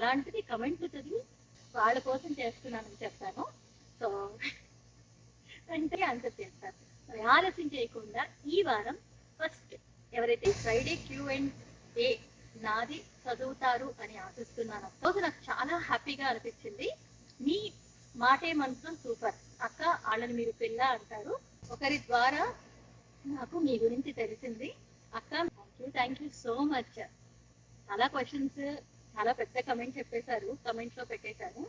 అలాంటిది కమెంట్లు చదివి వాళ్ళ కోసం చేస్తున్నానని చెప్తాను. సో అంటే ఆన్సర్ చేస్తాను. మరి ఆలస్యం చేయకుండా ఈ వారం ఫస్ట్ ఎవరైతే ఫ్రైడే Q&A నాది చదువుతారు అని ఆశిస్తున్నాను. రోజు నాకు చాలా హ్యాపీగా అనిపించింది. మీ మాటే మంత్రం సూపర్ అక్క, వాళ్ళని మీరు పిల్ల అంటారు. ఒకరి ద్వారా నాకు మీ గురించి తెలిసింది అక్క. Thank you so much. చాలా క్వశ్చన్స్, చాలా పెద్ద కమెంట్ చెప్పేశారు, కమెంట్ లో పెట్టేశారు.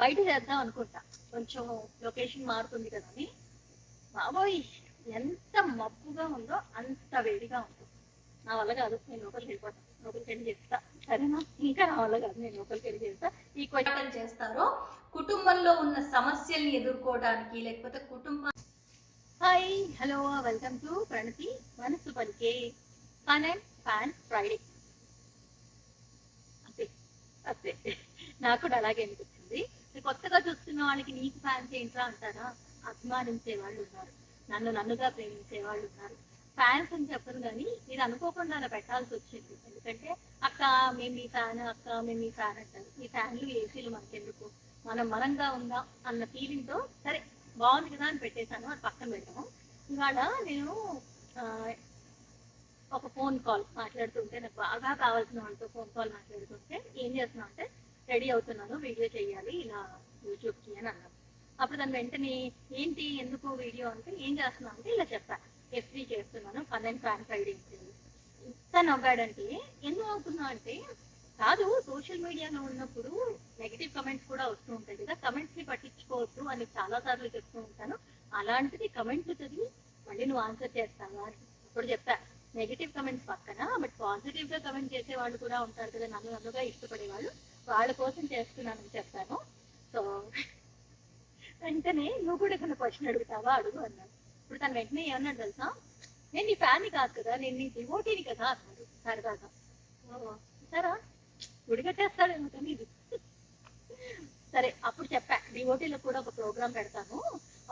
బయట చేద్దాం అనుకుంటా, కొంచెం లొకేషన్ మారుతుంది కదా అని. బాబోయ్ ఎంత మబ్బుగా ఉందో అంత వేడిగా ఉంటుంది. నా వల్ల కాదు, నేను లోపలికి వెళ్ళిపోతాను. లోపలికి వెళ్ళి చేస్తా, సరేనా? ఇంకా నా వల్ల కాదు, నేను లోపలికి వెళ్ళి చేస్తా. ఈ క్వశ్చన్ చేస్తారో కుటుంబంలో ఉన్న సమస్యల్ని ఎదుర్కోవడానికి, లేకపోతే హాయ్ హలో వెల్కమ్ టు ప్రణతి మనసు పలికే ఫన్ అండ్ ఫ్యాన్ ఫ్రైడే. అంతే అంతే, నాకు కూడా అలాగే అనిపించింది. కొత్తగా చూస్తున్న వాళ్ళకి నీకు ఫ్యాన్స్ ఏంట్రా అంటారా? అభిమానించే వాళ్ళు ఉన్నారు, నన్నుగా ప్రేమించే వాళ్ళు ఉన్నారు. ఫ్యాన్స్ అని చెప్పరు కానీ మీరు అనుకోకుండా అలా పెట్టాల్సి వచ్చింది. ఎందుకంటే అక్క మేము మీ ఫ్యాన్, అక్క మేము మీ ఫ్యాన్ అంటారు. ఈ ఫ్యాన్లు ఏసీలు మనకెందుకు, మనంగా ఉందాం అన్న ఫీలింగ్తో సరే బాగుంది కదా అని పెట్టేశాను. అది పక్కన పెట్టాము. ఇవాళ నేను ఒక ఫోన్ కాల్ మాట్లాడుతుంటే, నాకు బాగా కావాల్సిన వాళ్ళతో ఫోన్ కాల్ మాట్లాడుతుంటే ఏం చేస్తున్నా అంటే, రెడీ అవుతున్నాను, వీడియో చేయాలి ఇలా యూట్యూబ్కి అని అన్నాను. అప్పుడు దాని వెంటనే ఏంటి ఎందుకు వీడియో అంటే, ఏం చేస్తున్నాను అంటే ఇలా చెప్పాను, F3 చేస్తున్నాను, ఫన్ అండ్ ఫ్యాన్ ఫ్రైడే. ఇంత నవ్వాడంటే ఎందుకు అవుతున్నా అంటే, కాదు సోషల్ మీడియాలో ఉన్నప్పుడు నెగిటివ్ కమెంట్స్ కూడా వస్తూ ఉంటాయి కదా, కమెంట్స్ ని పట్టించుకోవద్దు అని చాలా సార్లు చెప్తూ ఉంటాను. అలాంటిది కమెంట్లు చదివి మళ్ళీ నువ్వు ఆన్సర్ చేస్తావా అని ఇప్పుడు చెప్పా. నెగిటివ్ కమెంట్స్ పక్కన బట్ పాజిటివ్ గా కమెంట్ చేసే వాళ్ళు కూడా ఉంటారు కదా, నన్నుగా ఇష్టపడే వాళ్ళు, వాళ్ళ కోసం చేస్తున్నానని చెప్పాను. సో వెంటనే నువ్వు కూడా ఏదైనా క్వశ్చన్ అడుగుతావా అడుగు అన్నాడు. ఇప్పుడు తను వెంటనే ఏమన్నాడు తెలుసా, నేను నీ ఫ్యాన్ కాదు కదా, నేను నీ డివోటీని కదా అన్నాడు సరదాగా. సరా గుడిగట్టేస్తాడేమో తెలీదు. సరే అప్పుడు చెప్పా, డివోటీలో కూడా ఒక ప్రోగ్రామ్ పెడతాను,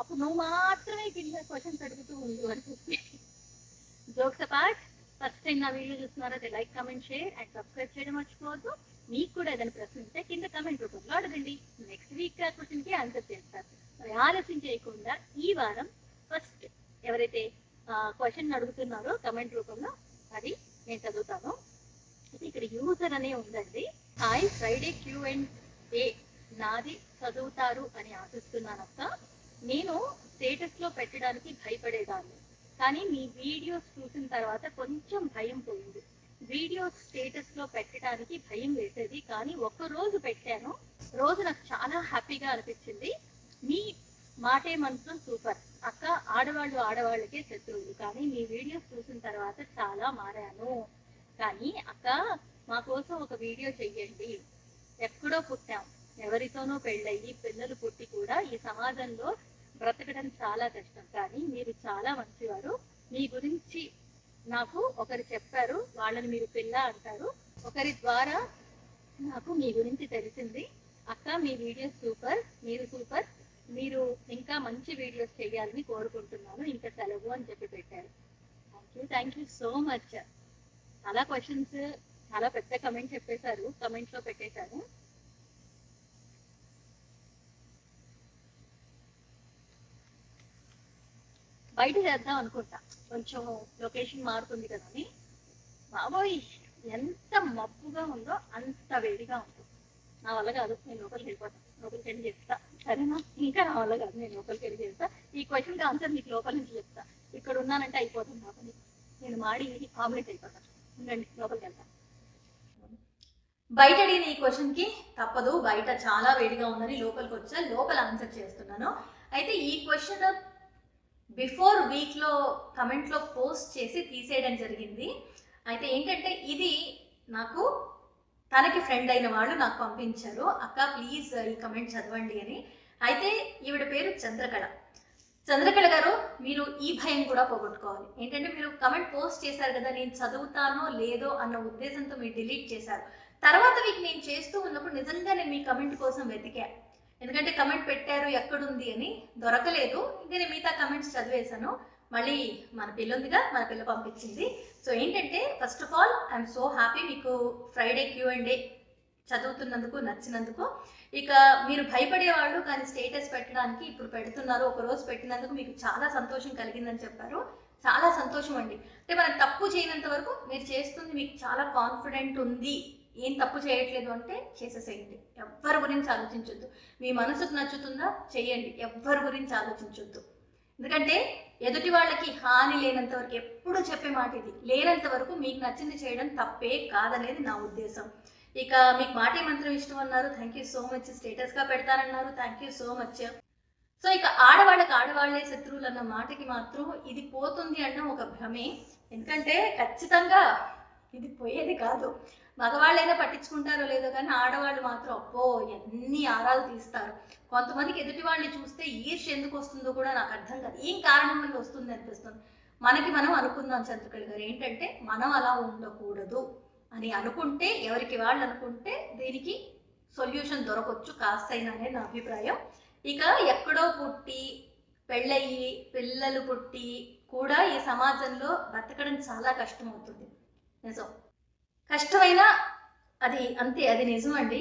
అప్పుడు నువ్వు మాత్రమే కింద క్వశ్చన్స్ అడుగుతూ ఉండు అని చెప్పి. జోక్స్ అపార్ట్, ఫస్ట్ టైం నా వీడియో చూస్తున్నారైతే like, comment, share and subscribe చేయడం మర్చిపోవద్దు. మీకు కూడా ఏదైనా ప్రశ్న ఉంటే కింద కమెంట్ రూపంలో అడగండి. నెక్స్ట్ వీక్ క్వశ్చన్ కి ఆన్సర్ చేస్తారు. మరి ఆలస్యం చేయకుండా ఈ వారం ఫస్ట్ ఎవరైతే క్వశ్చన్ అడుగుతున్నారో కమెంట్ రూపంలో అది నేను చదువుతాను. ఇక్కడ యూజర్ అనే ఉందండి. హాయ్ ఫ్రైడే Q&A నాది చదువుతారు అని ఆశిస్తున్నానక్క. నేను స్టేటస్ లో పెట్టడానికి భయపడేదాన్ని, కానీ మీ వీడియోస్ చూసిన తర్వాత కొంచెం భయం పోయింది. వీడియోస్ స్టేటస్ లో పెట్టడానికి భయం వేసేది, కానీ ఒక్క రోజు పెట్టాను, రోజు నాకు చాలా హ్యాపీగా అనిపించింది. మీ మాటే మంత్రం సూపర్ అక్క, ఆడవాళ్ళకే శత్రువులు, కానీ మీ వీడియోస్ చూసిన తర్వాత చాలా మారాను. కానీ అక్క మా కోసం ఒక వీడియో చెయ్యండి. ఎక్కడో పుట్టాం, ఎవరితోనో పెళ్ళయ్యి పిల్లలు పుట్టి కూడా ఈ సమాజంలో బ్రతకడం చాలా కష్టం, కానీ మీరు చాలా మంచివారు. మీ గురించి నాకు ఒకరు చెప్పారు, వాళ్ళని మీరు పిల్ల అంటారు. ఒకరి ద్వారా నాకు మీ గురించి తెలిసింది అక్క. మీ వీడియోస్ సూపర్, మీరు సూపర్, మీరు ఇంకా మంచి వీడియోస్ చేయాలని కోరుకుంటున్నాను, ఇంకా సెలవు అని చెప్పి పెట్టారు. Thank you so much. చాలా క్వశ్చన్స్, చాలా పెద్ద కమెంట్ చెప్పేశారు, కమెంట్ లో పెట్టేశారు. బయట చేద్దాం అనుకుంటా, కొంచెం లొకేషన్ మారుతుంది కదా అని. బాబోయ్ ఎంత మబ్బుగా ఉందో అంత వేడిగా ఉంటుంది. నా వల్ల కాదు, నేను లోపలికి వెళ్ళిపోతాను. లోపలికి వెళ్ళి చెప్తా, సరేనా? ఇంకా నా వల్ల కాదు, నేను లోపలికి వెళ్ళి చేస్తా. ఈ క్వశ్చన్కి ఆన్సర్ మీకు లోపల నుంచి చెప్తా. ఇక్కడ ఉన్నానంటే అయిపోతుంది నా పని, నేను మాడి కాంప్లీట్ అయిపోతాను. ఉండండి, లోపలికి వెళ్తాను. బయట అడిగిన ఈ క్వశ్చన్కి తప్పదు, బయట చాలా వేడిగా ఉందని లోపలికి వచ్చా, లోపల ఆన్సర్ చేస్తున్నాను. అయితే ఈ క్వశ్చన్ బిఫోర్ వీక్లో కమెంట్లో పోస్ట్ చేసి తీసేయడం జరిగింది. అయితే ఏంటంటే ఇది నాకు తనకి ఫ్రెండ్ అయిన వాళ్ళు నాకు పంపించారు, అక్క ప్లీజ్ ఈ కమెంట్ చదవండి అని. అయితే ఈవిడ పేరు చంద్రకళ. చంద్రకళ గారు, మీరు ఈ భయం కూడా పోగొట్టుకోవాలి. ఏంటంటే మీరు కమెంట్ పోస్ట్ చేశారు కదా, నేను చదువుతానో లేదో అన్న ఉద్దేశంతో మీరు డిలీట్ చేశారు. తర్వాత వీక్ నేను చేస్తూ ఉన్నప్పుడు నిజంగా నేను మీ కమెంట్ కోసం వెతికా, ఎందుకంటే కమెంట్ పెట్టారు ఎక్కడుంది అని దొరకలేదు. ఇంకా నేను మిగతా కమెంట్స్ చదివేశాను. మళ్ళీ మన పిల్ల ఉందిగా, మన పిల్ల పంపించింది. సో ఏంటంటే first of all I'm so happy మీకు ఫ్రైడే Q&A చదువుతున్నందుకు, నచ్చినందుకు. ఇక మీరు భయపడేవాళ్ళు కానీ స్టేటస్ పెట్టడానికి ఇప్పుడు పెడుతున్నారు. ఒకరోజు పెట్టినందుకు మీకు చాలా సంతోషం కలిగిందని చెప్పారు. చాలా సంతోషం అండి. అంటే మనం తప్పు చేయనంత వరకు మీరు చేస్తుంది మీకు చాలా కాన్ఫిడెంట్ ఉంది, ఏం తప్పు చేయట్లేదు అంటే చేసేసేయండి. ఎవ్వరి గురించి ఆలోచించొద్దు. మీ మనసుకు నచ్చుతుందా చేయండి, ఎవ్వరి గురించి ఆలోచించొద్దు. ఎందుకంటే ఎదుటి వాళ్ళకి హాని లేనంత వరకు, ఎప్పుడు చెప్పే మాట ఇది, లేనంత వరకు మీకు నచ్చింది చేయడం తప్పే కాదనేది నా ఉద్దేశం. ఇక మీకు మాటే మంత్రం ఇష్టం అన్నారు, థ్యాంక్ యూ సో మచ్. స్టేటస్గా పెడతానన్నారు, thank you so much. So ఇక ఆడవాళ్ళకి ఆడవాళ్లే శత్రువులు అన్న మాటకి మాత్రం ఇది పోతుంది అన్న ఒక భ్రమే. ఎందుకంటే ఖచ్చితంగా ఇది పోయేది కాదు. మగవాళ్ళైనా పట్టించుకుంటారో లేదో కానీ ఆడవాళ్ళు మాత్రం అబ్బో ఎన్ని ఆరాలు తీస్తారు. కొంతమందికి ఎదుటి వాళ్ళని చూస్తే ఈర్ష్య ఎందుకు వస్తుందో కూడా నాకు అర్థం కాదు, ఏం కారణం వల్ల వస్తుంది అనిపిస్తుంది. మనకి మనం అనుకుందాం చంద్రకళ గారు, ఏంటంటే మనం అలా ఉండకూడదు అని అనుకుంటే, ఎవరికి వాళ్ళు అనుకుంటే దీనికి సొల్యూషన్ దొరకవచ్చు కాస్తైనా అనేది నా అభిప్రాయం. ఇక ఎక్కడో పుట్టి పెళ్ళయి పిల్లలు పుట్టి కూడా ఈ సమాజంలో బతకడం చాలా కష్టం అవుతుంది. నిజం, కష్టమైనా అది అంతే, అది నిజం అండి.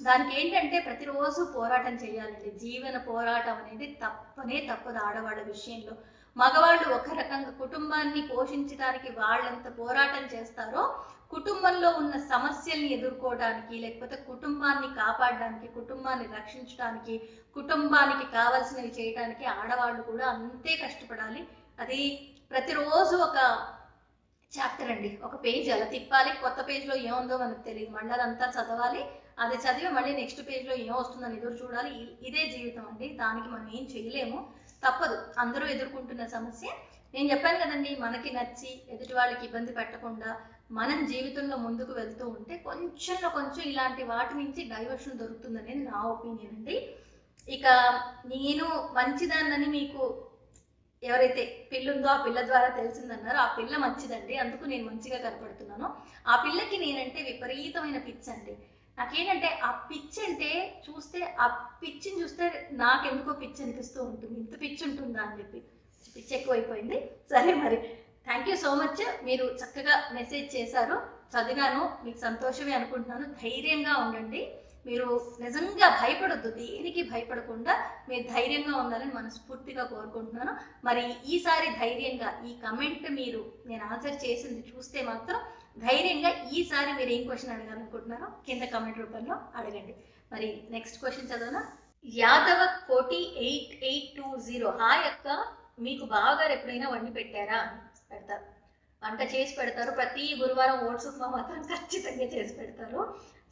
దానికి ఏంటంటే ప్రతిరోజు పోరాటం చేయాలండి. జీవన పోరాటం అనేది తప్పదు ఆడవాళ్ళ విషయంలో. మగవాళ్ళు ఒక రకంగా కుటుంబాన్ని పోషించడానికి వాళ్ళంత పోరాటం చేస్తారో, కుటుంబంలో ఉన్న సమస్యల్ని ఎదుర్కోవడానికి, లేకపోతే కుటుంబాన్ని కాపాడడానికి, కుటుంబాన్ని రక్షించడానికి, కుటుంబానికి కావాల్సినవి చేయడానికి ఆడవాళ్ళు కూడా అంతే కష్టపడాలి. అది ప్రతిరోజు ఒక చాప్టర్ అండి, ఒక పేజ్ అలా తిప్పాలి. కొత్త పేజ్లో ఏముందో మనకు తెలియదు, మళ్ళీ అదంతా చదవాలి. అది చదివి మళ్ళీ నెక్స్ట్ పేజ్లో ఏం వస్తుందని ఎదురు చూడాలి. ఇదే జీవితం అండి, దానికి మనం ఏం చేయలేము, తప్పదు. అందరూ ఎదుర్కొంటున్న సమస్య. నేను చెప్పాను కదండి, మనకి నచ్చి ఎదుటి వాళ్ళకి ఇబ్బంది పెట్టకుండా మనం జీవితంలో ముందుకు వెళ్తూ ఉంటే కొంచెంలో కొంచెం ఇలాంటి వాటి నుంచి డైవర్షన్ దొరుకుతుందనేది నా ఒపీనియన్ అండి. ఇక నేను మంచిదాన్నని మీకు ఎవరైతే పిల్లుందో ఆ పిల్ల ద్వారా తెలిసిందన్నారో, ఆ పిల్ల మంచిదండి, అందుకు నేను మంచిగా కనపడుతున్నాను. ఆ పిల్లకి నేనంటే విపరీతమైన పిచ్చి అండి. నాకేంటంటే ఆ పిచ్చి అంటే చూస్తే, ఆ పిచ్చిని చూస్తే నాకెందుకో పిచ్చి అనిపిస్తూ ఉంటుంది. ఇంత పిచ్చి ఉంటుందా అని చెప్పి పిచ్చి ఎక్కువైపోయింది. సరే మరి, థ్యాంక్ యూ సో మచ్. మీరు చక్కగా మెసేజ్ చేశారు, చదివాను, మీకు సంతోషమే అనుకుంటున్నాను. ధైర్యంగా ఉండండి. మీరు నిజంగా భయపడొద్దు, దేనికి భయపడకుండా మీరు ధైర్యంగా ఉండాలని మనస్ఫూర్తిగా కోరుకుంటున్నాను. మరి ఈసారి ధైర్యంగా ఈ కమెంట్ మీరు నేను ఆన్సర్ చేసింది చూస్తే మాత్రం ధైర్యంగా ఈసారి మీరు ఏం క్వశ్చన్ అడగాలనుకుంటున్నారో కింద కమెంట్ రూపంలో అడగండి. మరి నెక్స్ట్ క్వశ్చన్ చదవనా? యాదవ కోటి 8820, హాయ్ అక్క, మీకు బావగారు ఎప్పుడైనా వండి పెట్టారా? పెడతారు, వంట చేసి పెడతారు. ప్రతి గురువారం ఓట్స్ ఉప్మా మాత్రం ఖచ్చితంగా చేసి పెడతారు.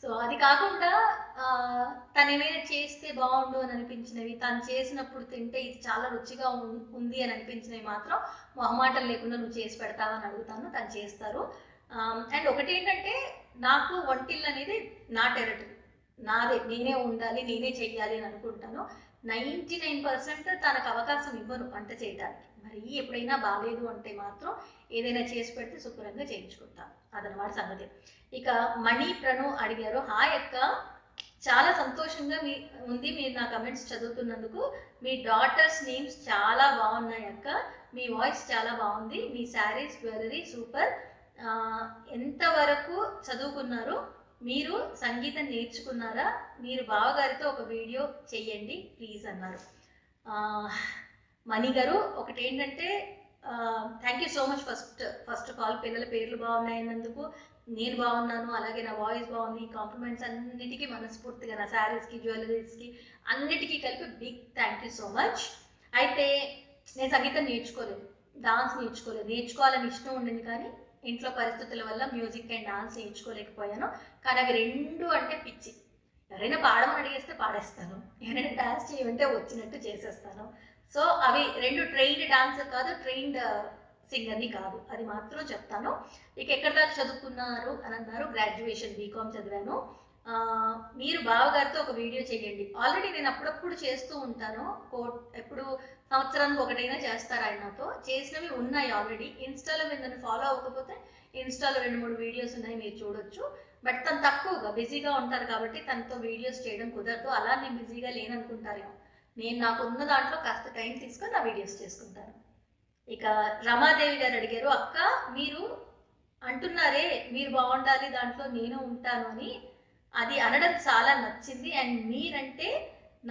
సో అది కాకుండా తను ఏమైనా చేస్తే బాగుండు అని అనిపించినవి, తను చేసినప్పుడు తింటే ఇది చాలా రుచిగా ఉంది అని అనిపించినవి మాత్రం మొహమాటం లేకుండా నువ్వు చేసి పెడతావా అని అడుగుతాను, తను చేస్తారు. అండ్ ఒకటి ఏంటంటే, నాకు వంటిల్లు అనేది నా టెరిటరీ, నాదే, నేనే ఉండాలి, నేనే చెయ్యాలి అని అనుకుంటాను. 99% తనకు అవకాశం ఇవ్వను వంట చేయడానికి. మరి ఎప్పుడైనా బాగాలేదు అంటే మాత్రం ఏదైనా చేసి పెడితే శుభ్రంగా చేయించుకుంటాను, అదనమాట సంగతి. ఇక మణి ప్రణు అడిగారు, హాయ్ అక్క, చాలా సంతోషంగా ఉంది మీరు నా కమెంట్స్ చదువుతున్నందుకు. మీ డాటర్స్ నేమ్స్ చాలా బాగున్నాయి అక్క, మీ వాయిస్ చాలా బాగుంది, మీ శారీస్ జ్యువెలరీ సూపర్. ఎంతవరకు చదువుకున్నారు? మీరు సంగీతం నేర్చుకున్నారా? మీరు బావగారితో ఒక వీడియో చెయ్యండి ప్లీజ్ అన్నారు. మణి గారు, ఒకటి ఏంటంటే thank you so much. First of all పిల్లల పేర్లు బాగున్నాయన్నందుకు, నేను బాగున్నాను, అలాగే నా వాయిస్ బాగుంది, ఈ కాంప్లిమెంట్స్ అన్నిటికీ మనస్ఫూర్తిగా, నా శారీస్కి జ్యువెలరీస్కి అన్నిటికీ కలిపి big thank you so much. అయితే నేను సంగీతం నేర్చుకోలేదు, డాన్స్ నేర్చుకోలేదు. నేర్చుకోవాలని ఇష్టం ఉండింది కానీ ఇంట్లో పరిస్థితుల వల్ల మ్యూజిక్ అండ్ డాన్స్ నేర్చుకోలేకపోయాను. కానీ అవి రెండు అంటే పిచ్చి. ఎవరైనా పాడమని అడిగేస్తే పాడేస్తాను, ఎవరైనా డాన్స్ చేయమంటే వచ్చినట్టు చేసేస్తాను. సో అవి రెండు ట్రైన్డ్ డాన్సర్ కాదు, ట్రైన్డ్ సింగర్ని కాదు, అది మాత్రం చెప్తాను. ఇక ఎక్కడి దాకా చదువుకున్నారు అని అన్నారు. గ్రాడ్యుయేషన్ బీకామ్ చదివాను. మీరు బావగారితో ఒక వీడియో చేయండి. ఆల్రెడీ నేను అప్పుడప్పుడు చేస్తూ ఉంటాను, ఎప్పుడు సంవత్సరానికి ఒకటైనా చేస్తారు ఆయనతో. చేసినవి ఉన్నాయి ఆల్రెడీ. ఇన్స్టాలో మీరు నన్ను ఫాలో అవ్వకపోతే ఇన్స్టాలో 2-3 వీడియోస్ ఉన్నాయి, మీరు చూడొచ్చు. బట్ తను తక్కువగా బిజీగా ఉంటారు కాబట్టి తనతో వీడియోస్ చేయడం కుదరదు. అలా నేను బిజీగా లేననుకుంటారేమో. నేను నాకున్న దాంట్లో కాస్త టైం తీసుకొని నా వీడియోస్ చేసుకుంటాను. ఇక రమాదేవి గారు అడిగారు, అక్క మీరు అంటున్నారే మీరు బాగుండాలి దాంట్లో నేను ఉంటాను అని, అది అనడం చాలా నచ్చింది అండ్ మీరంటే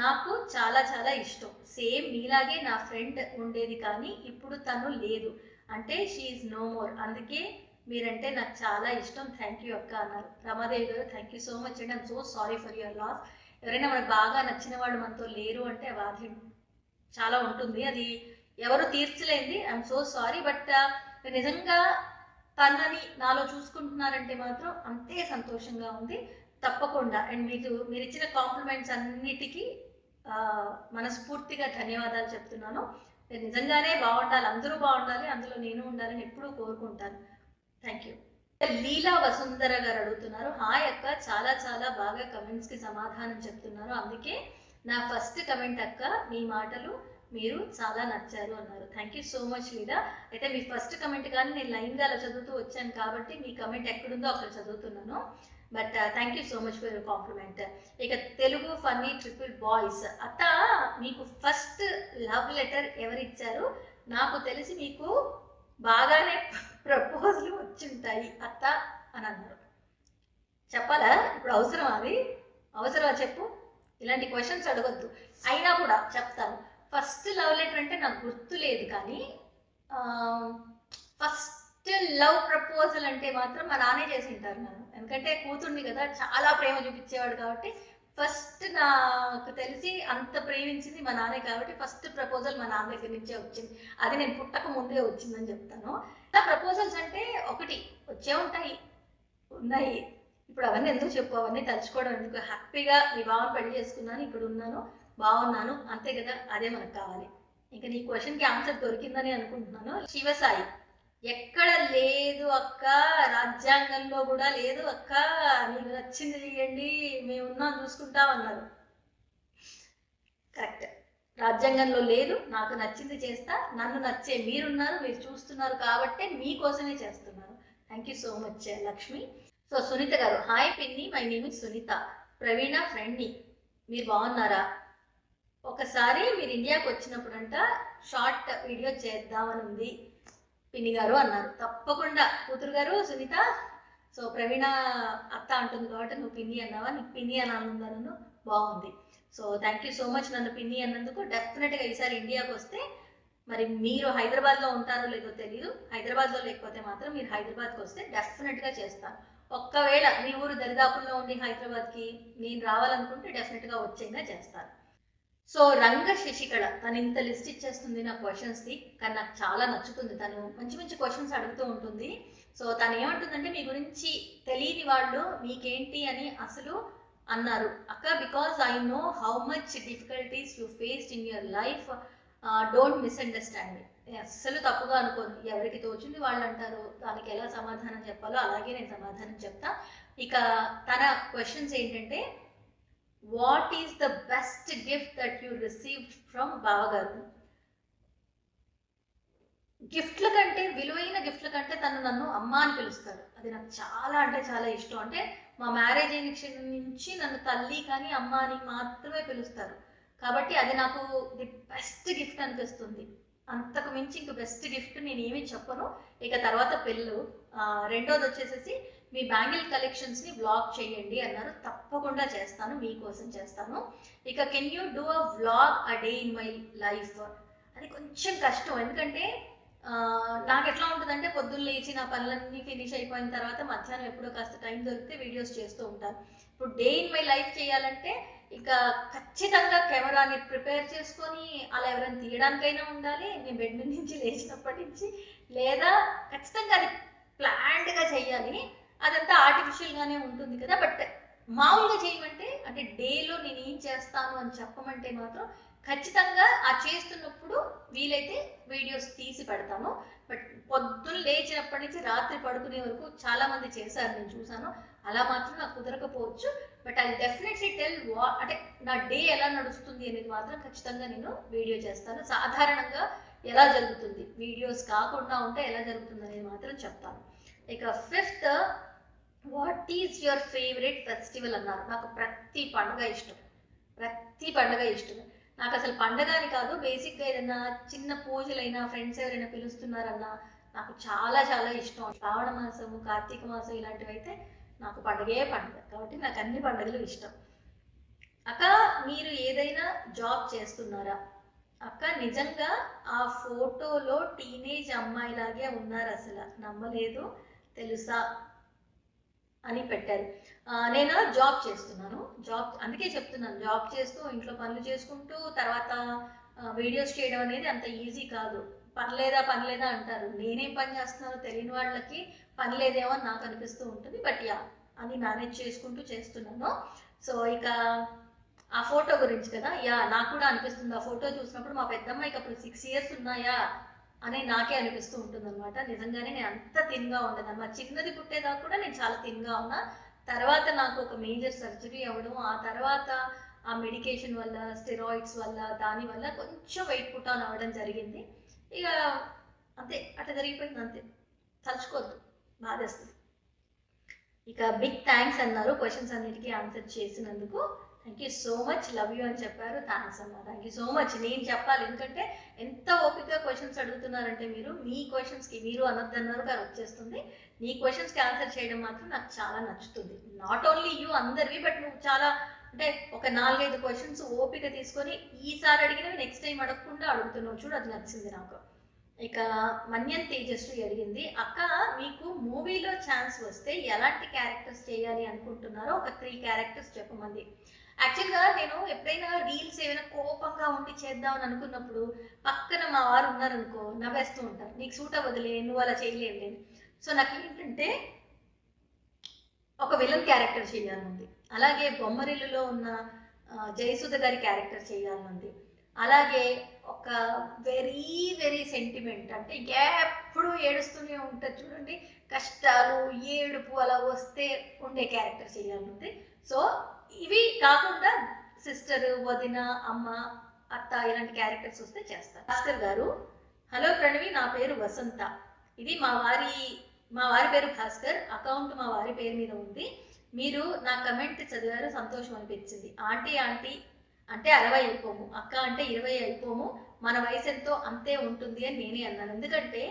నాకు చాలా చాలా ఇష్టం. సేమ్ మీలాగే నా ఫ్రెండ్ ఉండేది కానీ ఇప్పుడు తను లేదు, అంటే షీఈ్ నో మోర్, అందుకే మీరంటే నాకు చాలా ఇష్టం, థ్యాంక్ యూ అక్క అన్నారు. రమాదేవి గారు thank you so much and I'm so sorry for your loss. ఎవరైనా మనకు బాగా నచ్చిన వాళ్ళు మనతో లేరు అంటే బాధ చాలా ఉంటుంది, అది ఎవరు తీర్చలేంది. I'm so sorry. బట్ నిజంగా తనని నాలో చూసుకుంటున్నారంటే మాత్రం అంతే సంతోషంగా ఉంది. తప్పకుండా. అండ్ మీరు ఇచ్చిన కాంప్లిమెంట్స్ అన్నిటికీ మనస్ఫూర్తిగా ధన్యవాదాలు చెప్తున్నాను. నేను నిజంగానే బాగుండాలి, అందరూ బాగుండాలి, అందులో నేను ఉండాలని ఎప్పుడూ కోరుకుంటాను. Thank you. లీలా వసుంధర గారు అడుగుతున్నారు, హాయ్ అక్క, చాలా చాలా బాగా కమెంట్స్కి సమాధానం చెప్తున్నారు, అందుకే నా ఫస్ట్ కమెంట్ అక్క, మీ మాటలు మీరు చాలా నచ్చారు అన్నారు. థ్యాంక్ యూ సో మచ్ లీలా. అయితే మీ ఫస్ట్ కమెంట్ కానీ నేను లైన్గా అలా చదువుతూ వచ్చాను కాబట్టి మీ కమెంట్ ఎక్కడుందో అక్కడ చదువుతున్నాను. But thank you so much for your compliment. ఇక తెలుగు ఫన్నీ ట్రిపుల్ బాయ్స్, అత్త మీకు ఫస్ట్ లవ్ లెటర్ ఎవరిచ్చారు? నాకు తెలిసి మీకు బాగానే ప్రపోజల్ వచ్చింటాయి అత్త అని అన్నారు. చెప్పాలా ఇప్పుడు? అవసరమా? అది అవసరమా చెప్పు? ఇలాంటి క్వశ్చన్స్ అడగొద్దు. అయినా కూడా చెప్తాను. ఫస్ట్ లవ్ లెటర్ అంటే నాకు గుర్తు లేదు, కానీ ఫస్ట్ లవ్ ప్రపోజల్ అంటే మాత్రం మా నాన్నే చేసి ఉంటారు నన్ను. ఎందుకంటే కూతుర్ని కదా, చాలా ప్రేమ చూపించేవాడు కాబట్టి ఫస్ట్ నాకు తెలిసి అంత ప్రేమించింది మా నాన్నే కాబట్టి ఫస్ట్ ప్రపోజల్ మా నాన్న దగ్గర నుంచే వచ్చింది. అది నేను పుట్టక ముందే వచ్చిందని చెప్తాను. నా ప్రపోజల్స్ అంటే ఒకటి వచ్చే ఉన్నాయి. ఇప్పుడు అవన్నీ ఎందుకు చెప్పు, అవన్నీ తలుచుకోవడం ఎందుకు? హ్యాపీగా మీ బావని పెళ్లి చేసుకున్నాను, ఇక్కడ ఉన్నాను, బాగున్నాను, అంతే కదా, అదే మనకు కావాలి. ఇంకా నీ క్వశ్చన్కి ఆన్సర్ దొరికిందని అనుకుంటున్నాను. శివసాయి, ఎక్కడ లేదు అక్క, రాజ్యాంగంలో కూడా లేదు అక్క, మీకు నచ్చింది చేయండి, మేము ఉన్నాం చూసుకుంటామన్నారు. కరెక్ట్, రాజ్యాంగంలో లేదు, నాకు నచ్చింది చేస్తా, నన్ను నచ్చే మీరున్నారు, మీరు చూస్తున్నారు కాబట్టి మీకోసమే చేస్తున్నాను. Thank you so much Lakshmi. So Sunitha గారు, హాయ్ పిన్ని, my name is Sunitha, Praveena ఫ్రెండ్ని, మీరు బాగున్నారా? ఒకసారి మీరు ఇండియాకి వచ్చినప్పుడంట షార్ట్ వీడియో చేద్దామని ఉంది పిన్ని గారు అన్నారు. తప్పకుండా కూతురు గారు సునీత. సో ప్రవీణ అత్త అంటుంది కాబట్టి నువ్వు పిన్ని అన్నావా? నీకు పిన్ని అనాలనుందా? నన్ను బాగుంది. So thank you so much నన్ను పిన్ని అన్నందుకు. డెఫినెట్గా ఈసారి ఇండియాకి వస్తే, మరి మీరు హైదరాబాద్లో ఉంటారో లేదో తెలియదు, హైదరాబాద్లో లేకపోతే మాత్రం మీరు హైదరాబాద్కి వస్తే డెఫినెట్గా చేస్తాను. ఒక్కవేళ మీ ఊరు దరిదాపుల్లో ఉండి హైదరాబాద్కి నేను రావాలనుకుంటే డెఫినెట్గా వచ్చేగా చేస్తాను. సో రంగ శశికళ, తను ఇంత లిస్ట్ ఇచ్చేస్తుంది నా క్వశ్చన్స్ది, కానీ నాకు చాలా నచ్చుతుంది. తను మంచి మంచి క్వశ్చన్స్ అడుగుతూ ఉంటుంది. సో తను ఏమంటుందంటే, మీ గురించి తెలియని వాళ్ళు మీకేంటి అని అసలు అన్నారు అక్క, because I know how much difficulties you faced in your life, don't misunderstand మీ. అస్సలు తప్పుగా అనుకోను, ఎవరికి తోచింది వాళ్ళు అంటారు, దానికి ఎలా సమాధానం చెప్పాలో అలాగే నేను సమాధానం చెప్తా. ఇక తన క్వశ్చన్స్ ఏంటంటే, what is the best gift that you received from బావగారు? గిఫ్ట్ల కంటే, విలువైన గిఫ్ట్ల కంటే తను నన్ను అమ్మ అని పిలుస్తాడు. అది నాకు చాలా అంటే చాలా ఇష్టం. అంటే మా మ్యారేజ్ అయిన క్షణం నుంచి నన్ను తల్లి కానీ అమ్మ అని మాత్రమే పిలుస్తారు. కాబట్టి అది నాకు ది బెస్ట్ గిఫ్ట్ అనిపిస్తుంది. అంతకు మించి ఇంక బెస్ట్ గిఫ్ట్ నేను ఏమీ చెప్పను. ఇక తర్వాత పెళ్ళు. రెండోది వచ్చేసేసి, మీ బ్యాంగిల్ కలెక్షన్స్ని వ్లాగ్ చేయండి అన్నారు. తప్పకుండా చేస్తాను, మీకోసం చేస్తాను. ఇక can you do a vlog a day in my life? అది కొంచెం కష్టం, ఎందుకంటే నాకు ఎట్లా ఉంటుందంటే, పొద్దున్న లేచి నా పనులన్నీ ఫినిష్ అయిపోయిన తర్వాత మధ్యాహ్నం ఎప్పుడో కాస్త టైం దొరికితే వీడియోస్ చేస్తూ ఉంటాను. ఇప్పుడు డే ఇన్ మై లైఫ్ చేయాలంటే ఇక ఖచ్చితంగా కెమెరాని ప్రిపేర్ చేసుకొని అలా ఎవరైనా తీయడానికైనా ఉండాలి, నేను బెడ్ మీద నుంచి లేచినప్పటి నుంచి, లేదా ఖచ్చితంగా అది ప్లాన్డ్గా చేయాలి. అదంతా ఆర్టిఫిషియల్గానే ఉంటుంది కదా. బట్ మామూలుగా చేయమంటే, అంటే డేలో నేను ఏం చేస్తాను అని చెప్పమంటే మాత్రం ఖచ్చితంగా ఆ చేస్తున్నప్పుడు వీలైతే వీడియోస్ తీసి పెడతాను. బట్ పొద్దున్న లేచినప్పటి నుంచి రాత్రి పడుకునే వరకు చాలామంది చేశారు, నేను చూసాను. అలా మాత్రం నాకు కుదరకపోవచ్చు. బట్ ఐ డెఫినెట్లీ టెల్ అంటే నా డే ఎలా నడుస్తుంది అనేది మాత్రం ఖచ్చితంగా నేను వీడియో చేస్తాను. సాధారణంగా ఎలా జరుగుతుంది, వీడియోస్ కాకుండా ఉంటే ఎలా జరుగుతుంది అనేది మాత్రం చెప్తాను. ఇక fifth, what is your favourite festival అన్నారు. నాకు ప్రతి పండుగ ఇష్టం. నాకు అసలు పండగ అని కాదు, బేసిక్గా ఏదైనా చిన్న పూజలైనా ఫ్రెండ్స్ ఎవరైనా పిలుస్తున్నారన్నా నాకు చాలా చాలా ఇష్టం. శ్రావణ మాసము, కార్తీక మాసం ఇలాంటివి అయితే నాకు పండగే పండుగ, కాబట్టి నాకు అన్ని పండుగలు ఇష్టం. అక్క మీరు ఏదైనా జాబ్ చేస్తున్నారా? అక్క నిజంగా ఆ ఫోటోలో టీనేజ్ అమ్మాయిలాగే ఉన్నారు, అసలు నమ్మలేదు తెలుసా అని పెట్టారు. నేను జాబ్ చేస్తున్నాను, అందుకే చెప్తున్నాను, జాబ్ చేస్తూ ఇంట్లో పనులు చేసుకుంటూ తర్వాత వీడియోస్ చేయడం అనేది అంత ఈజీ కాదు. పనిలేదా అంటారు. నేనేం పని చేస్తున్నానో తెలియని వాళ్ళకి పని లేదేమో అని నాకు అనిపిస్తూ ఉంటుంది. బట్ యా, అని మేనేజ్ చేసుకుంటూ చేస్తున్నాను. సో ఇక ఆ ఫోటో గురించి కదా, యా నాకు కూడా అనిపిస్తుంది. ఆ ఫోటో చూసినప్పుడు మా పెద్దమ్మాయికి అప్పుడు 6 years ఉన్నాయా అని నాకే అనిపిస్తూ ఉంటుంది అనమాట. నిజంగానే నేను అంత తిన్గా ఉండేదన్నమాట. చిన్నది పుట్టేదాకా కూడా నేను చాలా తిన్గా ఉన్నా. తర్వాత నాకు ఒక మేజర్ సర్జరీ అవ్వడం, ఆ తర్వాత ఆ మెడికేషన్ వల్ల, స్టెరాయిడ్స్ వల్ల, దానివల్ల కొంచెం వెయిట్ పుట్ ఆన్ అవ్వడం జరిగింది. ఇక అంతే, అట్లా జరిగిపోయింది, అంతే. తలుచుకోవద్దు, బాధేస్తుంది. ఇక బిగ్ థ్యాంక్స్ అన్నారు క్వశ్చన్స్ అన్నిటికీ ఆన్సర్ చేసినందుకు. Thank you so much, love you అని చెప్పారు. థ్యాంక్స్ అమ్మా, థ్యాంక్ యూ సో మచ్. నేను చెప్పాలి, ఎందుకంటే ఎంత ఓపికగా క్వశ్చన్స్ అడుగుతున్నారంటే మీరు, మీ క్వశ్చన్స్కి మీరు అనొద్దన్నారు కానీ వచ్చేస్తుంది. నీ క్వశ్చన్స్కి ఆన్సర్ చేయడం మాత్రం నాకు చాలా నచ్చుతుంది. నాట్ ఓన్లీ యూ, అందరివి, బట్ నువ్వు చాలా అంటే ఒక 4-5 క్వశ్చన్స్ ఓపిక తీసుకొని ఈసారి అడిగినవి నెక్స్ట్ టైం అడగకుండా అడుగుతున్నావు చూడు, అది నచ్చింది నాకు. ఇక మన్యం తేజస్వి అడిగింది, అక్క మీకు మూవీలో ఛాన్స్ వస్తే ఎలాంటి క్యారెక్టర్స్ చేయాలి అనుకుంటున్నారో ఒక 3 క్యారెక్టర్స్ చెప్పమంది. యాక్చువల్గా నేను ఎప్పుడైనా రీల్స్ ఏమైనా కోపంగా ఉండి చేద్దామని అనుకున్నప్పుడు పక్కన మా వారు ఉన్నారనుకో, నవ్వేస్తూ ఉంటారు, నీకు సూట్ అవ్వదులే, నువ్వు అలా చేయలేవులే. సో నాకు ఏంటంటే ఒక విలన్ క్యారెక్టర్ చేయాలనుంది, అలాగే బొమ్మరిల్లులో ఉన్న జయసుధ గారి క్యారెక్టర్ చేయాలనుంది, అలాగే ఒక వెరీ వెరీ సెంటిమెంట్, అంటే ఎప్పుడు ఏడుస్తూనే ఉంటుంది చూడండి, కష్టాలు ఏడుపు అలా వస్తే ఉండే క్యారెక్టర్ చేయాలనుంది. సో ఇవి కాకుండా సిస్టర్, వదిన, అమ్మ, అత్త ఇలాంటి క్యారెక్టర్స్ వస్తే చేస్తాను. భాస్కర్ గారు, హలో ప్రణవి, నా పేరు వసంత, ఇది మా వారి పేరు భాస్కర్, అకౌంట్ మా వారి పేరు మీద ఉంది. మీరు నా కమెంట్ చదివారు, సంతోషం అనిపించింది. ఆంటీ అంటే 60 అయిపోము, అక్క అంటే 20 అయిపోము, మన వయసు ఎంతో అంతే ఉంటుంది అని నేనే అన్నాను. ఎందుకంటే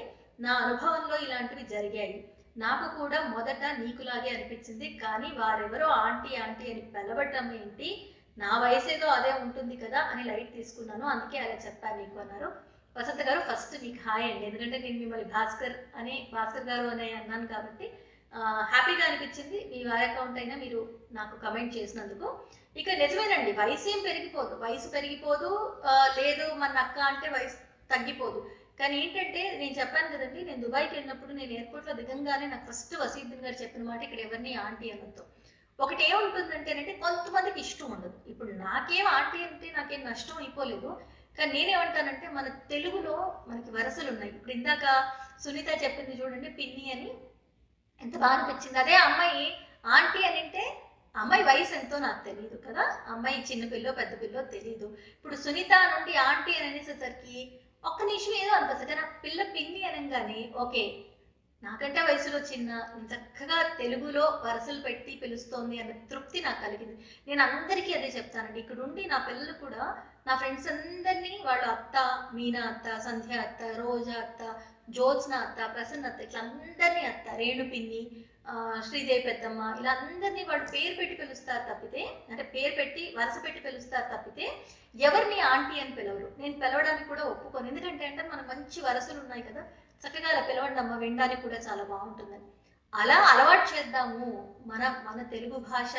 నా అనుభవంలో ఇలాంటివి జరిగాయి. నాకు కూడా మొదట నీకులాగే అనిపించింది, కానీ వారెవరో ఆంటీ అని పిలవటం ఏంటి, నా వయసేదో అదే ఉంటుంది కదా అని లైట్ తీసుకున్నాను, అందుకే అలా చెప్పాను నీకు అన్నారు. వసంత గారు, ఫస్ట్ మీకు హాయ్ అండి, ఎందుకంటే నేను మిమ్మల్ని భాస్కర్ గారు అనే అన్నాను కాబట్టి హ్యాపీగా అనిపించింది. మీ వారి అకౌంట్ అయినా మీరు నాకు కమెంట్ చేసినందుకు. ఇక నిజమేనండి, వయసు ఏం పెరిగిపోదు, లేదు మన అక్క అంటే వయసు తగ్గిపోదు. కానీ ఏంటంటే నేను చెప్పాను కదండి, నేను దుబాయ్కి వెళ్ళినప్పుడు నేను ఎయిర్పోర్ట్లో దిగంగానే నాకు ఫస్ట్ వసీద్దీన్ గారు చెప్పిన మాట, ఇక్కడ ఎవరిని ఆంటీ అనొద్దు. ఒకటి ఏముంటుందంటేనంటే కొంతమందికి ఇష్టం ఉండదు. ఇప్పుడు నాకేం ఆంటీ అంటే నాకేం నష్టం అయిపోలేదు, కానీ నేనేమంటానంటే మన తెలుగులో మనకి వరసలు ఉన్నాయి. ఇప్పుడు ఇందాక సునీత చెప్పింది చూడండి, పిన్ని అని, ఎంత బాగా అనిపించింది. అదే అమ్మాయి ఆంటీ అని అంటే అమ్మాయి వయసు ఎంతో నాకు తెలియదు కదా, అమ్మాయి చిన్న పిల్లో పెద్ద పిల్లో తెలియదు. ఇప్పుడు సునీత నుండి ఆంటీ అని అనేసేసరికి ఒక్క నిమిషం ఏదో అనిపిస్తుంది, కానీ పిల్ల పిన్ని అనగానే ఓకే, నాకంటే వయసులో చిన్న, చక్కగా తెలుగులో వరసలు పెట్టి పిలుస్తోంది అన్న తృప్తి నాకు కలిగింది. నేను అందరికీ అదే చెప్తానండి. ఇక్కడ ఉండి నా పిల్లలు కూడా, నా ఫ్రెండ్స్ అందరినీ వాళ్ళ అత్త, మీనా అత్త, సంధ్య అత్త, రోజా అత్త, జ్యోత్స్న అత్త, ప్రసన్న అత్త, ఇట్లా అందరినీ అత్త, రేణు పిన్ని, శ్రీదేవి పెద్దమ్మ, ఇలా అందరినీ వాళ్ళు పేరు పెట్టి పిలుస్తారు తప్పితే, అంటే పేరు పెట్టి వరుస పెట్టి పిలుస్తారు తప్పితే ఎవరిని ఆంటీ అని పిలవరు. నేను పిలవడానికి కూడా ఒప్పుకోను, ఎందుకంటే అంటే మనకు మంచి వరసలు ఉన్నాయి కదా, చక్కగా అలా పిలవండి అమ్మ, వినడానికి కూడా చాలా బాగుంటుందని. అలా అలవాటు చేద్దాము. మన తెలుగు భాష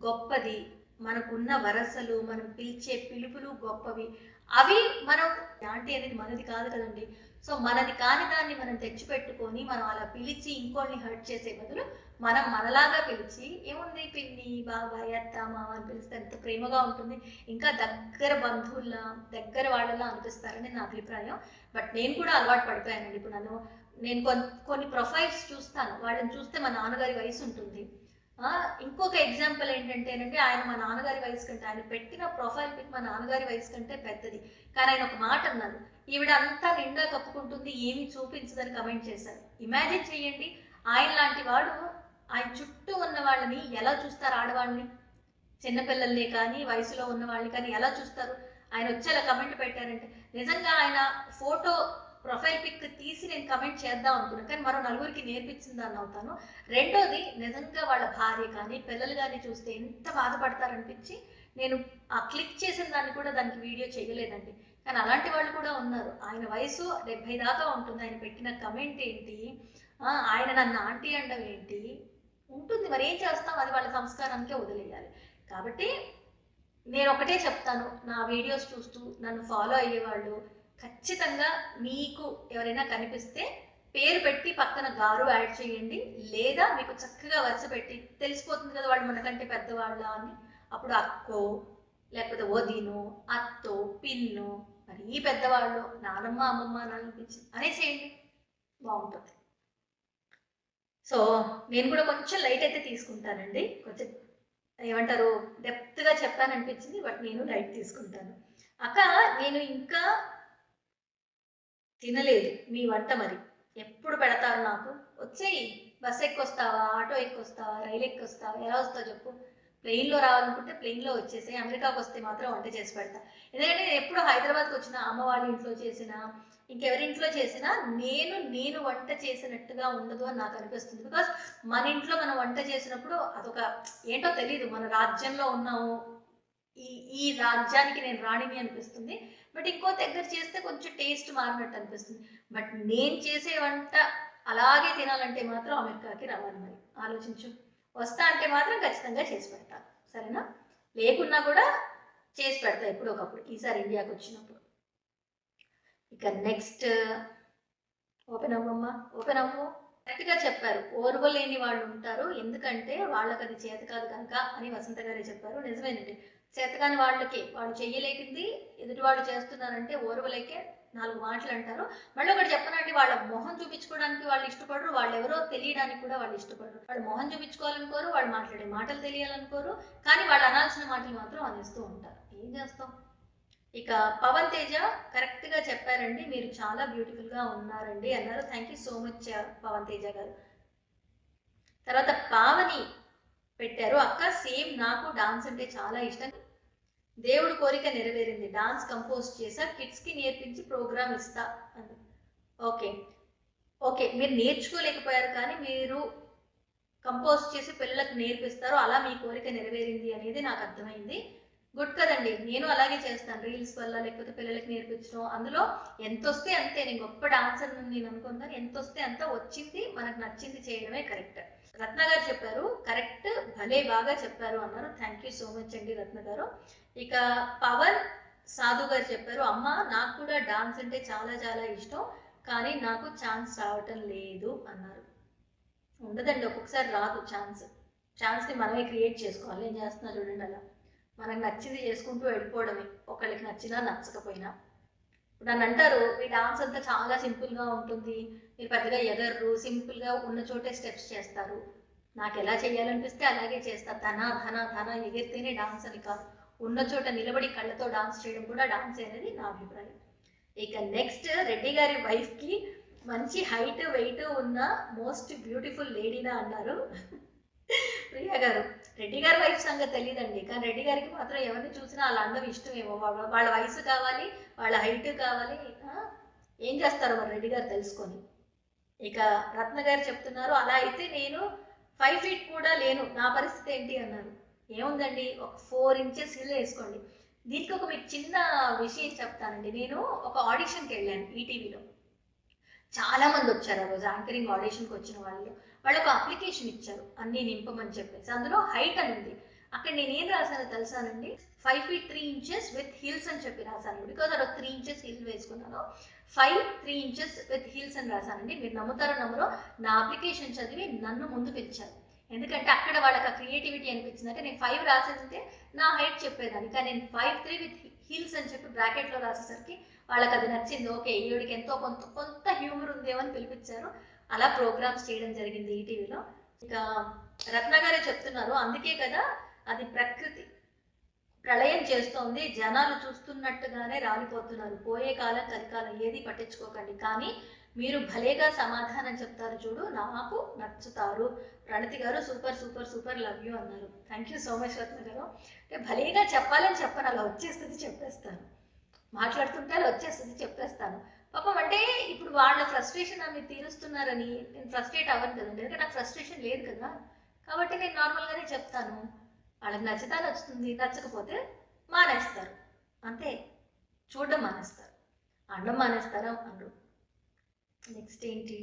గొప్పది, మనకున్న వరసలు, మనం పిలిచే పిలుపులు గొప్పవి. అవి మనం ఆంటీ అనేది మనది కాదు కదండి. సో మనది కాని దాన్ని మనం తెచ్చిపెట్టుకొని మనం అలా పిలిచి ఇంకోళ్ళని హర్ట్ చేసే బదులు మనం మనలాగా పిలిచి, ఏముంది పిన్ని, బాబాయ్, అత్త, మామ అని పిలిస్తే ఎంత ప్రేమగా ఉంటుంది, ఇంకా దగ్గర బంధువుల్లా, దగ్గర వాళ్ళలా అనిపిస్తారని నా అభిప్రాయం. బట్ నేను కూడా అలవాటు పడిపోయానండి. ఇప్పుడు నేను కొన్ని ప్రొఫైల్స్ చూస్తాను, వాళ్ళని చూస్తే మా నాన్నగారి వయసు ఉంటుంది. ఇంకొక ఎగ్జాంపుల్ ఏంటంటేనండి, ఆయన మా నాన్నగారి వయసు కంటే, ఆయన పెట్టిన ప్రొఫైల్ పిక్ మా నాన్నగారి వయసు కంటే పెద్దది. కానీ ఆయన ఒక మాట అన్నారు, ఈవిడ అంతా నిండా కప్పుకుంటుంది, ఏమీ చూపించదని కమెంట్ చేశారు. ఇమాజిన్ చేయండి, ఆయన లాంటి వాడు ఆయన చుట్టూ ఉన్న వాళ్ళని ఎలా చూస్తారు, ఆడవాళ్ళని, చిన్నపిల్లల్ని కానీ వయసులో ఉన్న వాళ్ళని కానీ ఎలా చూస్తారు. ఆయన వచ్చేలా కమెంట్ పెట్టారంటే నిజంగా ఆయన ఫోటో ప్రొఫైల్ పిక్ తీసి నేను కమెంట్ చేద్దాం అనుకున్నాను, కానీ మరో నలుగురికి నేర్పించిందని అవుతాను. రెండోది నిజంగా వాళ్ళ భార్య కానీ పిల్లలు కానీ చూస్తే ఎంత బాధపడతారనిపించి నేను ఆ క్లిక్ చేసిన దాన్ని కూడా దానికి వీడియో చేయలేదండి. కానీ అలాంటి వాళ్ళు కూడా ఉన్నారు. ఆయన వయసు 70 దాకా ఉంటుంది, ఆయన పెట్టిన కమెంట్ ఏంటి, ఆయన నన్ను ఆంటీ అండం ఏంటి ఉంటుంది. మరి ఏం చేస్తాం, అది వాళ్ళ సంస్కారానికే వదిలేయాలి. కాబట్టి నేను ఒకటే చెప్తాను, నా వీడియోస్ చూస్తూ నన్ను ఫాలో అయ్యేవాళ్ళు ఖచ్చితంగా మీకు ఎవరైనా కనిపిస్తే పేరు పెట్టి పక్కన గారు యాడ్ చేయండి, లేదా మీకు చక్కగా వరుస పెట్టి తెలిసిపోతుంది కదా వాళ్ళు మనకంటే పెద్దవాళ్ళ అని, అప్పుడు అక్కో లేకపోతే వదినో అత్తో పిన్ను మరి ఈ పెద్దవాళ్ళు నానమ్మ అమ్మమ్మ అని అనిపించింది అనేసేయండి, బాగుంటుంది. సో నేను కూడా కొంచెం లైట్ అయితే తీసుకుంటానండి, కొంచెం ఏమంటారు డెప్త్గా చెప్పాననిపించింది, బట్ నేను లైట్ తీసుకుంటాను. అక్క నేను ఇంకా తినలేదు మీ వంట, మరి ఎప్పుడు పెడతారు నాకు? వచ్చేయి, బస్ ఎక్కొస్తావా, ఆటో ఎక్కొస్తావా, రైలు ఎక్కొస్తావా, ఎలా వస్తావు చెప్పు? ప్లెయిన్లో రావాలనుకుంటే ప్లెయిన్లో వచ్చేసి, అమెరికాకు వస్తే మాత్రం వంట చేసి పెడతా. ఎందుకంటే నేను ఎప్పుడు హైదరాబాద్కి వచ్చిన అమ్మ వాళ్ళ ఇంట్లో చేసినా ఇంకెవరి ఇంట్లో చేసినా నేను వంట చేసినట్టుగా ఉండదు అని నాకు అనిపిస్తుంది. బికాస్ మన ఇంట్లో మనం వంట చేసినప్పుడు అదొక ఏంటో తెలియదు, మన రాజ్యంలో ఉన్నాము, ఈ రాజ్యానికి నేను రాణిని అనిపిస్తుంది. బట్ ఇంకో దగ్గర చేస్తే కొంచెం టేస్ట్ మారినట్టు అనిపిస్తుంది. బట్ నేను చేసే వంట అలాగే తినాలంటే మాత్రం అమెరికాకి రావాలి. మరి ఆలోచించు, వస్తా అంటే మాత్రం ఖచ్చితంగా చేసి పెడతాను, సరేనా? లేకున్నా కూడా చేసి పెడతా ఎప్పుడో ఒకప్పుడు, ఈసారి ఇండియాకి వచ్చినప్పుడు. ఇక నెక్స్ట్ ఓపెన్ అవ్వమ్మా, ఓపెన్ అవ్వు. కరెక్ట్గా చెప్పారు, ఓర్వలేని వాళ్ళు ఉంటారు, ఎందుకంటే వాళ్ళకి అది చేత కాదు కనుక అని వసంత గారే చెప్పారు. నిజమేనండి, చేతకాని వాళ్ళకి వాళ్ళు చెయ్యలేకింది ఎదుటి వాళ్ళు చేస్తున్నారంటే ఓర్వలేకే 4 మాటలు అంటారు. మళ్ళీ ఒకటి చెప్పనండి, వాళ్ళ మొహం చూపించుకోవడానికి వాళ్ళు ఇష్టపడరు, వాళ్ళు ఎవరో తెలియడానికి కూడా వాళ్ళు ఇష్టపడరు. వాళ్ళు మొహం చూపించుకోవాలనుకోరు, వాళ్ళు మాట్లాడే మాటలు తెలియాలనుకోరు, కానీ వాళ్ళు అనాల్సిన మాటలు మాత్రం అనేస్తూ ఉంటారు. ఏం చేస్తాం? ఇక పవన్ తేజ కరెక్ట్గా చెప్పారండి, మీరు చాలా బ్యూటిఫుల్గా ఉన్నారండి అన్నారు. Thank you so much Pavan Teja గారు. తర్వాత పావని పెట్టారు, అక్క సేమ్ నాకు డాన్స్ అంటే చాలా ఇష్టం, దేవుడు కోరిక నెరవేరింది, డాన్స్ కంపోజ్ చేసా, కిడ్స్కి నేర్పించి ప్రోగ్రామ్ ఇస్తా అని. ఓకే ఓకే, మీరు నేర్చుకోలేకపోయారు కానీ మీరు కంపోజ్ చేసి పిల్లలకు నేర్పిస్తారు, అలా మీ కోరిక నెరవేరింది అనేది నాకు అర్థమైంది. గుడ్ కదండి, నేను అలాగే చేస్తాను, రీల్స్ వల్ల లేకపోతే పిల్లలకి నేర్పించడం, అందులో ఎంత వస్తే అంతే. నేను గొప్ప డాన్సర్ నేను అనుకుంటాను, ఎంత వస్తే అంత వచ్చింది మనకు నచ్చింది చేయడమే కరెక్ట్. రత్న గారు చెప్పారు, కరెక్ట్, భలే బాగా చెప్పారు అన్నారు. థ్యాంక్ యూ సో మచ్ అండి రత్న గారు. ఇక పవన్ సాధు గారు చెప్పారు, అమ్మ నాకు కూడా డాన్స్ అంటే చాలా చాలా ఇష్టం, కానీ నాకు ఛాన్స్ రావటం లేదు అన్నారు. ఉండదండి, ఒక్కొక్కసారి రాదు ఛాన్స్ని మనమే క్రియేట్ చేసుకోవాలి. ఏం చేస్తున్నా చూడండి, అలా మనకు నచ్చింది చేసుకుంటూ వెళ్ళిపోవడమే, ఒకళ్ళకి నచ్చినా నచ్చకపోయినా. నన్ను అంటారు, మీ డాన్స్ అంతా చాలా సింపుల్గా ఉంటుంది, మీరు పెద్దగా ఎగర్రు, సింపుల్గా ఉన్న చోటే స్టెప్స్ చేస్తారు. నాకు ఎలా చేయాలనిపిస్తే అలాగే చేస్తా, ధన ఎగిరితేనే డాన్స్ అని కాదు, ఉన్న చోట నిలబడి కళ్ళతో డాన్స్ చేయడం కూడా డాన్స్ అనేది నా అభిప్రాయం. ఇక నెక్స్ట్ రెడ్డి గారి వైఫ్కి మంచి హైట్ వెయిట్ ఉన్న మోస్ట్ బ్యూటిఫుల్ లేడీనా అన్నారు ప్రియా గారు. రెడ్డి గారి వైఫ్ సంగతి తెలియదండి, కానీ రెడ్డి గారికి మాత్రం ఎవరిని చూసినా వాళ్ళ అందం ఇష్టమేమో, వాళ్ళ వయసు కావాలి, వాళ్ళ హైట్ కావాలి. ఏం చేస్తారో మరి రెడ్డి గారు తెలుసుకొని. ఇక రత్న గారు చెప్తున్నారు, అలా అయితే నేను 5 feet కూడా లేను, నా పరిస్థితి ఏంటి అన్నారు. ఏముందండి, ఒక 4 inches హీల్ వేసుకోండి. దీనికి ఒక మీకు చిన్న విషయం చెప్తానండి. నేను ఒక ఆడిషన్కి వెళ్ళాను ఈటీవీలో, చాలామంది వచ్చారు ఆ రోజు యాంకరింగ్ ఆడిషన్కి వచ్చిన వాళ్ళు ఒక అప్లికేషన్ ఇచ్చారు అన్నీ నింపమని చెప్పేసి, అందులో హైట్ అని ఉంది. అక్కడ నేనేం రాశానో తెలుసానండి, 5 feet 3 inches విత్ హీల్స్ అని చెప్పి రాశాను. బికాజ్ అక్కడ 3 inches హీల్ వేసుకున్నాను, 3 inches విత్ హీల్స్ అని రాశానండి. మీరు నమ్ముతారో నమ్మరో, నా అప్లికేషన్ చదివి నన్ను ముందు పిలిచారు. ఎందుకంటే అక్కడ వాళ్ళకి ఆ క్రియేటివిటీ అనిపించింది. అంటే నేను 5 రాసేస్తే నా హైట్ చెప్పేదాన్ని, కానీ నేను 5'3" విత్ హీల్స్ అని చెప్పి బ్రాకెట్లో రాసేసరికి వాళ్ళకి అది నచ్చింది. ఓకే, ఈవిడికి ఎంతో కొంత హ్యూమర్ ఉందేమో అని పిలిపించారు. అలా ప్రోగ్రామ్స్ చేయడం జరిగింది ఈటీవీలో. ఇక రత్న గారే చెప్తున్నారు, అందుకే కదా అది ప్రకృతి ప్రళయం చేస్తోంది, జనాలు చూస్తున్నట్టుగానే రాలిపోతున్నారు, పోయే కాలం కలికాలం ఏది పట్టించుకోకండి, కానీ మీరు భలేగా సమాధానం చెప్తారు చూడు, నాకు నచ్చుతారు. ప్రణతి గారు super super super, love you అన్నారు. థ్యాంక్ యూ సో మచ్ రత్న గారు. అంటే భలేగా చెప్పాలని చెప్పను, అలా వచ్చేస్తుంది చెప్పేస్తాను. మాట్లాడుతుంటే అలా వచ్చేస్తుంది, చెప్పేస్తాను. పాపం అంటే ఇప్పుడు వాళ్ళ ఫ్రస్ట్రేషన్ మీరు తీరుస్తున్నారని నేను ఫ్రస్ట్రేట్ అవ్వను కదండి, ఎందుకంటే నాకు ఫ్రస్ట్రేషన్ లేదు కదా. కాబట్టి నేను నార్మల్గానే చెప్తాను. వాళ్ళకి నచ్చితే నచ్చుతుంది, నచ్చకపోతే మానేస్తారు అంతే. చూడడం మానేస్తారు, అనడం మానేస్తారా అనరు. నెక్స్ట్ ఏంటి,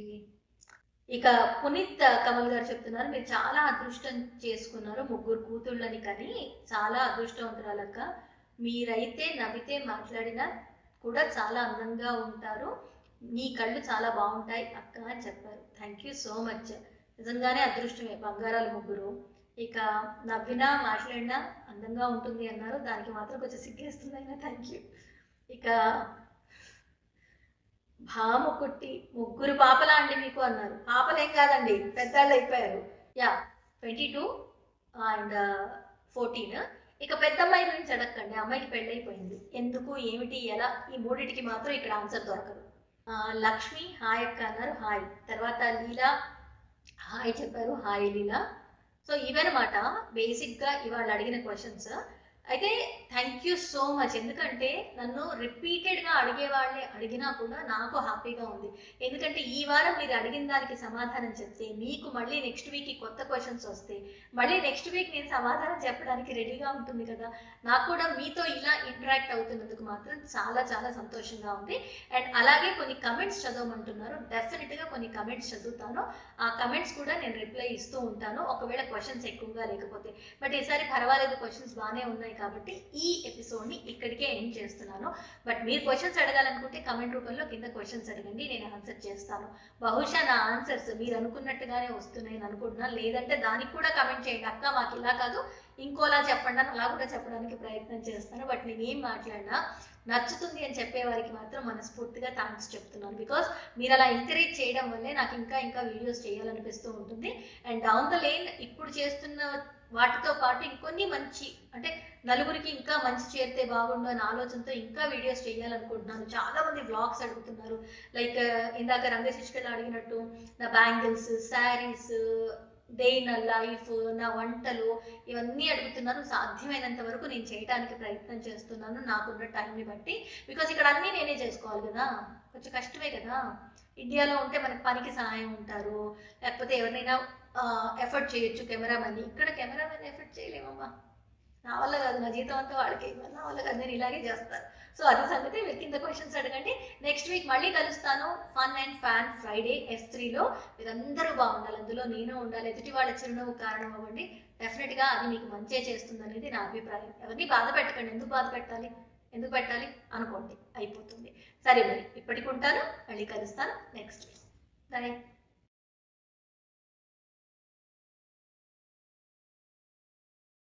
ఇక పునీత్ కమల్ గారు చెప్తున్నారు, మీరు చాలా అదృష్టం చేసుకున్నారు, 3 కూతుళ్ళని కానీ చాలా అదృష్టవంతురాలక్క. మీరైతే నవ్వితే మాట్లాడినా కూడా చాలా అందంగా ఉంటారు, మీ కళ్ళు చాలా బాగుంటాయి అక్క అని చెప్పారు. Thank you so much. నిజంగానే అదృష్టమే, బంగారాలు 3. ఇక నవ్వినా మాట్లాడినా అందంగా ఉంటుంది అన్నారు, దానికి మాత్రం కొంచెం సిగ్గేస్తుంది అయినా థ్యాంక్ యూ. ఇక భాము కుట్టి 3 పాపలా అండి మీకు అన్నారు. పాపలేం కాదండి, పెద్దవాళ్ళు అయిపోయారు. Yeah 22 and 14. ఇక పెద్దమ్మాయి గురించి అడగండి, అమ్మాయికి పెళ్ళైపోయింది, ఎందుకు ఏమిటి ఎలా, ఈ 3టికి మాత్రం ఇక్కడ ఆన్సర్ దొరకదు. లక్ష్మి హాయ్ అక్క అన్నారు, హాయ్. తర్వాత లీలా హాయ్ చెప్పారు, హాయ్ లీలా. సో ఇవన్నమాట బేసిక్గా ఇవాళ అడిగిన క్వశ్చన్స్. అయితే థ్యాంక్ యూ సో మచ్, ఎందుకంటే నన్ను రిపీటెడ్గా అడిగే వాళ్ళే అడిగినా కూడా నాకు హ్యాపీగా ఉంది. ఎందుకంటే ఈ వారం మీరు అడిగిన దానికి సమాధానం చెప్తే మీకు మళ్ళీ నెక్స్ట్ వీక్కి కొత్త క్వశ్చన్స్ వస్తే మళ్ళీ నెక్స్ట్ వీక్ నేను సమాధానం చెప్పడానికి రెడీగా ఉంటుంది కదా. నాకు కూడా మీతో ఇలా ఇంటరాక్ట్ అవుతున్నందుకు మాత్రం చాలా చాలా సంతోషంగా ఉంది. అండ్ అలాగే కొన్ని కమెంట్స్ చదవమంటున్నారు, డెఫినెట్గా కొన్ని కమెంట్స్ చదువుతాను, ఆ కమెంట్స్ కూడా నేను రిప్లై ఇస్తూ ఉంటాను ఒకవేళ క్వశ్చన్స్ ఎక్కువగా లేకపోతే. బట్ ఈసారి పర్వాలేదు, క్వశ్చన్స్ బాగానే ఉన్నాయి కాబట్టి ఈ ఎపిసోడ్ని ఇక్కడికే ఎండ్ చేస్తున్నాను. బట్ మీరు క్వశ్చన్స్ అడగాలనుకుంటే కమెంట్ రూపంలో కింద క్వశ్చన్స్ అడగండి, నేను ఆన్సర్ చేస్తాను. బహుశా నా ఆన్సర్స్ మీరు అనుకున్నట్టుగానే వస్తున్నాయని అనుకుంటున్నాను, లేదంటే దానికి కూడా కమెంట్ చేయండి, అక్క మాకు ఇలా కాదు ఇంకోలా చెప్పండి అని అలా కూడా చెప్పడానికి ప్రయత్నం చేస్తాను. బట్ నేను ఏం మాట్లాడినా నచ్చుతుంది అని చెప్పేవారికి మాత్రం మనస్ఫూర్తిగా థ్యాంక్స్ చెప్తున్నాను. బికాస్ మీరు అలా ఎంకరేజ్ చేయడం వల్లే నాకు ఇంకా ఇంకా వీడియోస్ చేయాలనిపిస్తూ ఉంటుంది. అండ్ డౌన్ ద లైన్ ఇప్పుడు చేస్తున్న వాటితో పాటు ఇంకొన్ని మంచి, అంటే నలుగురికి ఇంకా మంచి చేరితే బాగుండు అనే ఆలోచనతో ఇంకా వీడియోస్ చేయాలనుకుంటున్నాను. చాలామంది వ్లాగ్స్ అడుగుతున్నారు, లైక్ ఇందాక రంగశిష్కలు అడిగినట్టు నా bangles, saris, day in life, నా వంటలు, ఇవన్నీ అడుగుతున్నారు. సాధ్యమైనంత వరకు నేను చేయడానికి ప్రయత్నం చేస్తున్నాను నాకున్న టైంని బట్టి. బికాజ్ ఇక్కడ అన్నీ నేనే చేసుకోవాలి కదా, కొంచెం కష్టమే కదా. ఇండియాలో ఉంటే మనకి పనికి సహాయం ఉంటారు, లేకపోతే ఎవరినైనా ఎఫర్ట్ చేయొచ్చు కెమెరామెన్. ఇక్కడ కెమెరామెన్ ఎఫర్ట్ చేయలేమమ్మా, నా వల్ల కాదు, నా జీతం అంతా వాడికి, నా వల్ల కాదు, నేను ఇలాగే చేస్తాను. సో అది సంగతి. మీరు కింద క్వశ్చన్స్ అడగండి. నెక్స్ట్ వీక్ మళ్ళీ కలుస్తాను ఫన్ అండ్ ఫ్యాన్ ఫ్రైడే F3లో. మీరందరూ బాగుండాలి, అందులో నేను ఉండాలి, ఎదుటి వాళ్ళ చిరునవ్వు కారణం అవ్వండి. డెఫినెట్గా అది మీకు మంచే చేస్తుంది అనేది నా అభిప్రాయం. ఎవరిని బాధ పెట్టకండి, ఎందుకు బాధ పెట్టాలి, ఎందుకు పెట్టాలి అనుకోండి, అయిపోతుంది. సరే మరి ఇప్పటికి ఉంటాను, మళ్ళీ కలుస్తాను నెక్స్ట్ వీక్. బాయ్.